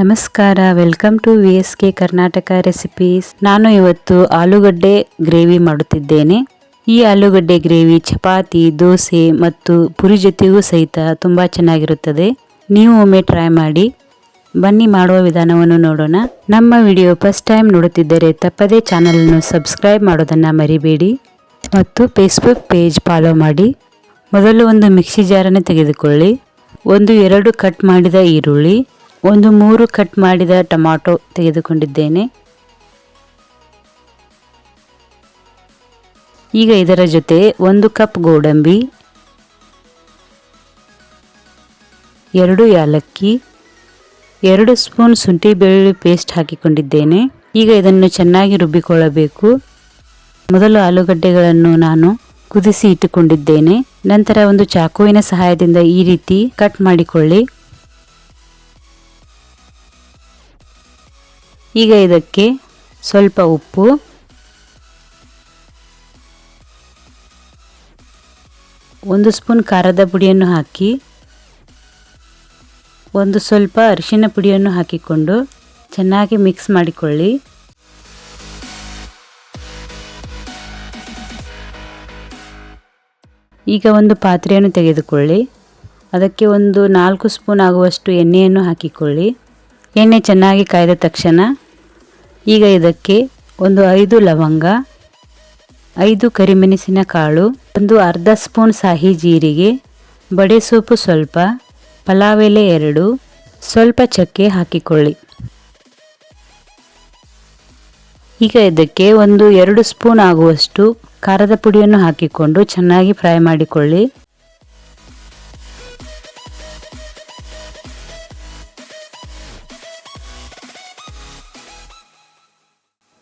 ನಮಸ್ಕಾರ, welcome to VSK Karnataka recipes. ನಾನು ಇವತ್ತು ಆಲೂಗಡ್ಡೆ ಗ್ರೇವಿ ಮಾಡುತ್ತಿದ್ದೇನೆ. ಈ ಆಲೂಗಡ್ಡೆ ಗ್ರೇವಿ ಚಪಾತಿ, ದೋಸೆ ಮತ್ತು ಪುರಿ ಜೊತೆಗೂ ಸಹಿತ ತುಂಬ ಚೆನ್ನಾಗಿರುತ್ತದೆ. ನೀವು ಒಮ್ಮೆ ಟ್ರೈ ಮಾಡಿ. ಬನ್ನಿ ಮಾಡುವ ವಿಧಾನವನ್ನು ನೋಡೋಣ. ನಮ್ಮ ವಿಡಿಯೋ ಫಸ್ಟ್ ಟೈಮ್ ನೋಡುತ್ತಿದ್ದರೆ ತಪ್ಪದೇ ಚಾನಲನ್ನು ಸಬ್ಸ್ಕ್ರೈಬ್ ಮಾಡೋದನ್ನು ಮರಿಬೇಡಿ ಮತ್ತು ಫೇಸ್ಬುಕ್ ಪೇಜ್ ಫಾಲೋ ಮಾಡಿ. ಮೊದಲು ಒಂದು ಮಿಕ್ಸಿ ಜಾರನ್ನು ತೆಗೆದುಕೊಳ್ಳಿ. 1-2 ಕಟ್ ಮಾಡಿದ ಈರುಳ್ಳಿ, 3 ಕಟ್ ಮಾಡಿದ ಟೊಮಾಟೊ ತೆಗೆದುಕೊಂಡಿದ್ದೇನೆ. ಈಗ ಇದರ ಜೊತೆ 1 ಕಪ್ ಗೋಡಂಬಿ, 2 ಯಾಲಕ್ಕಿ, 2 ಸ್ಪೂನ್ ಶುಂಠಿ ಬೆಳ್ಳುಳ್ಳಿ ಪೇಸ್ಟ್ ಹಾಕಿಕೊಂಡಿದ್ದೇನೆ. ಈಗ ಇದನ್ನು ಚೆನ್ನಾಗಿ ರುಬ್ಬಿಕೊಳ್ಳಬೇಕು. ಮೊದಲು ಆಲೂಗಡ್ಡೆಗಳನ್ನು ನಾನು ಕುದಿಸಿ ಇಟ್ಟುಕೊಂಡಿದ್ದೇನೆ. ನಂತರ ಒಂದು ಚಾಕುವಿನ ಸಹಾಯದಿಂದ ಈ ರೀತಿ ಕಟ್ ಮಾಡಿಕೊಳ್ಳಿ. ಈಗ ಇದಕ್ಕೆ ಸ್ವಲ್ಪ ಉಪ್ಪು, ಒಂದು ಸ್ಪೂನ್ ಖಾರದ ಪುಡಿಯನ್ನು ಹಾಕಿ, ಒಂದು ಸ್ವಲ್ಪ ಅರಿಶಿನ ಪುಡಿಯನ್ನು ಹಾಕಿಕೊಂಡು ಚೆನ್ನಾಗಿ ಮಿಕ್ಸ್ ಮಾಡಿಕೊಳ್ಳಿ. ಈಗ ಒಂದು ಪಾತ್ರೆಯನ್ನು ತೆಗೆದುಕೊಳ್ಳಿ. ಅದಕ್ಕೆ 4 ಸ್ಪೂನ್ ಆಗುವಷ್ಟು ಎಣ್ಣೆಯನ್ನು ಹಾಕಿಕೊಳ್ಳಿ. ಎಣ್ಣೆ ಚೆನ್ನಾಗಿ ಕಾಯ್ದ ತಕ್ಷಣ ಈಗ ಇದಕ್ಕೆ 5 ಲವಂಗ, 5 ಕರಿಮೆಣಸಿನ ಕಾಳು, ಅರ್ಧ ಸ್ಪೂನ್ ಶಾಹಿ ಜೀರಿಗೆ, ಬಡೆ ಸೊಪ್ಪು ಸ್ವಲ್ಪ, ಪಲಾವ್ ಎಲೆ 2, ಸ್ವಲ್ಪ ಚಕ್ಕೆ ಹಾಕಿಕೊಳ್ಳಿ. ಈಗ ಇದಕ್ಕೆ 2 ಸ್ಪೂನ್ ಆಗುವಷ್ಟು ಖಾರದ ಪುಡಿಯನ್ನು ಹಾಕಿಕೊಂಡು ಚೆನ್ನಾಗಿ ಫ್ರೈ ಮಾಡಿಕೊಳ್ಳಿ.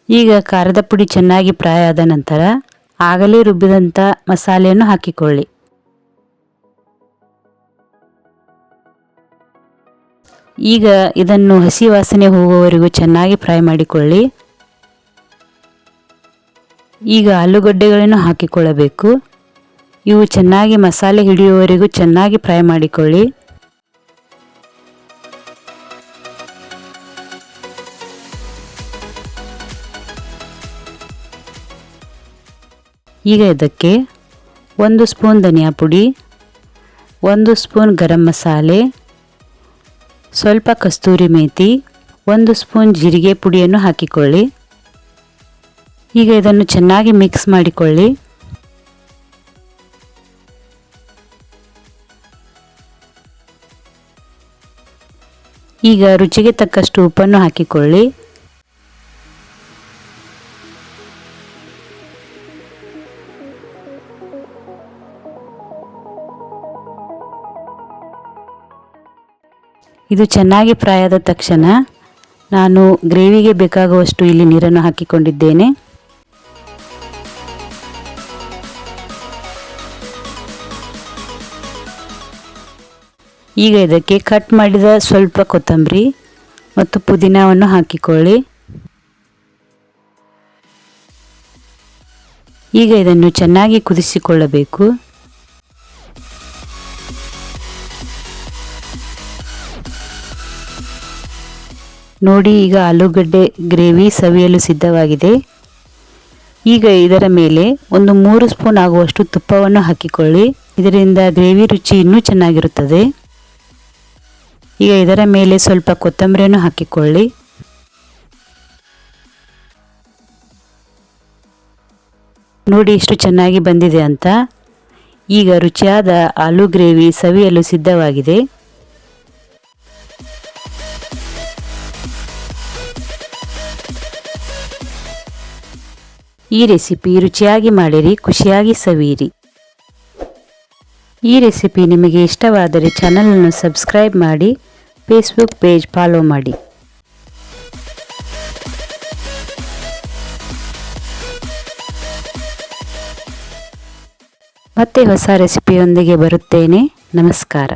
ಈಗ ಖಾರದ ಪುಡಿ ಚೆನ್ನಾಗಿ ಫ್ರೈ ಆದ ನಂತರ ಆಗಲೇ ರುಬ್ಬಿದಂಥ ಮಸಾಲೆಯನ್ನು ಹಾಕಿಕೊಳ್ಳಿ. ಈಗ ಇದನ್ನು ಹಸಿ ವಾಸನೆ ಹೋಗುವವರೆಗೂ ಚೆನ್ನಾಗಿ ಫ್ರೈ ಮಾಡಿಕೊಳ್ಳಿ. ಈಗ ಆಲೂಗಡ್ಡೆಗಳನ್ನು ಹಾಕಿಕೊಳ್ಳಬೇಕು. ಇವು ಚೆನ್ನಾಗಿ ಮಸಾಲೆ ಹಿಡಿಯುವವರೆಗೂ ಚೆನ್ನಾಗಿ ಫ್ರೈ ಮಾಡಿಕೊಳ್ಳಿ. ಈಗ ಇದಕ್ಕೆ 1 ಸ್ಪೂನ್ ಧನಿಯಾ ಪುಡಿ, 1 ಸ್ಪೂನ್ ಗರಂ ಮಸಾಲೆ, ಸ್ವಲ್ಪ ಕಸ್ತೂರಿ ಮೇಥಿ, 1 ಸ್ಪೂನ್ ಜೀರಿಗೆ ಪುಡಿಯನ್ನು ಹಾಕಿಕೊಳ್ಳಿ. ಈಗ ಇದನ್ನು ಚೆನ್ನಾಗಿ ಮಿಕ್ಸ್ ಮಾಡಿಕೊಳ್ಳಿ. ಈಗ ರುಚಿಗೆ ತಕ್ಕಷ್ಟು ಉಪ್ಪನ್ನು ಹಾಕಿಕೊಳ್ಳಿ. ಇದು ಚೆನ್ನಾಗಿ ಫ್ರೈ ಆದ ತಕ್ಷಣ ನಾನು ಗ್ರೇವಿಗೆ ಬೇಕಾಗುವಷ್ಟು ಇಲ್ಲಿ ನೀರನ್ನು ಹಾಕಿಕೊಂಡಿದ್ದೇನೆ. ಈಗ ಇದಕ್ಕೆ ಕಟ್ ಮಾಡಿದ ಸ್ವಲ್ಪ ಕೊತ್ತಂಬರಿ ಮತ್ತು ಪುದೀನವನ್ನು ಹಾಕಿಕೊಳ್ಳಿ. ಈಗ ಇದನ್ನು ಚೆನ್ನಾಗಿ ಕುದಿಸಿಕೊಳ್ಳಬೇಕು. ನೋಡಿ, ಈಗ ಆಲೂಗಡ್ಡೆ ಗ್ರೇವಿ ಸವಿಯಲು ಸಿದ್ಧವಾಗಿದೆ. ಈಗ ಇದರ ಮೇಲೆ 3 ಸ್ಪೂನ್ ಆಗುವಷ್ಟು ತುಪ್ಪವನ್ನು ಹಾಕಿಕೊಳ್ಳಿ. ಇದರಿಂದ ಗ್ರೇವಿ ರುಚಿ ಇನ್ನೂ ಚೆನ್ನಾಗಿರುತ್ತದೆ. ಈಗ ಇದರ ಮೇಲೆ ಸ್ವಲ್ಪ ಕೊತ್ತಂಬರಿಯನ್ನು ಹಾಕಿಕೊಳ್ಳಿ. ನೋಡಿ ಎಷ್ಟು ಚೆನ್ನಾಗಿ ಬಂದಿದೆ ಅಂತ. ಈಗ ರುಚಿಯಾದ ಆಲೂ ಗ್ರೇವಿ ಸವಿಯಲು ಸಿದ್ಧವಾಗಿದೆ. ಈ ರೆಸಿಪಿ ರುಚಿಯಾಗಿ ಮಾಡಿರಿ, ಖುಷಿಯಾಗಿ ಸವಿಯಿರಿ. ಈ ರೆಸಿಪಿ ನಿಮಗೆ ಇಷ್ಟವಾದರೆ ಚಾನಲನ್ನು ಸಬ್ಸ್ಕ್ರೈಬ್ ಮಾಡಿ, ಫೇಸ್ಬುಕ್ ಪೇಜ್ ಫಾಲೋ ಮಾಡಿ. ಮತ್ತೆ ಹೊಸ ರೆಸಿಪಿಯೊಂದಿಗೆ ಬರುತ್ತೇನೆ. ನಮಸ್ಕಾರ.